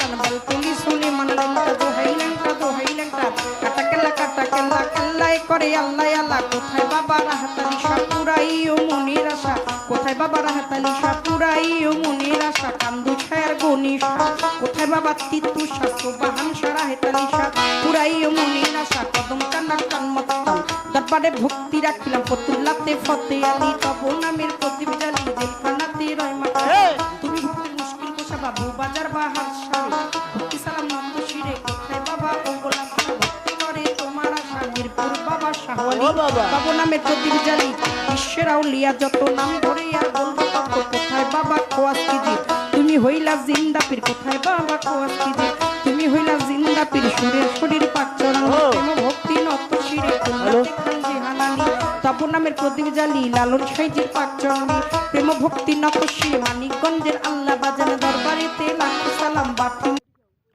টান বেলতুলি শুনি মানলেনটা দোহাইলেনটা কাটা কেল্লা কেল্লাই করে আল্লাহ আল্লাহ কোথায় বাবা রাহাতালি সাপুরাই ও মনির আশা কোথায় বাবা রাহাতালি সাপুরাই ও মনির আশা কান্দু ছায়ার গনিশা কোথায় বাবা তিতু শাসু বাহান সারা হেতালি সাপুরাই ও মনির আশা কদম কান্না কান্মত্তাম দরবারে ভক্তি রাখিলাম ফতুল্লাতে ফতে আলী তব নামের প্রদীপ জ্বালি জেলখানাতে রয়মা তুমি ভক্তি মুশকিল কোষা বাবু বাজার বাহার সারে ভক্তি সালাম নন্দ শিরে কোথায় বাবা ও গোলাম ভক্তি করে তোমার আশা মিরপুর বাবা শাহওয়ালি বাবু নামের প্রদীপ জ্বালি বিশ্বের আউলিয়া যত নাম ধরে আর বলবো তত কোথায় বাবা খোয়াস্তিজি তুমি হইলা জিন্দা পীর কোথায় বাবা খোয়াস্তিজি তুমি হইলা জিন্দা পীর সুরের শরীর পাক চরণ প্রেম ভক্তি নত শিরে তব নামের প্রদীপ জ্বালি লালন সাইজির পাক চরণী প্রেম ভক্তি নত শিরে মানিকগঞ্জের আল্লাহ বাজান দরবারেতে লাখ সালাম বাতি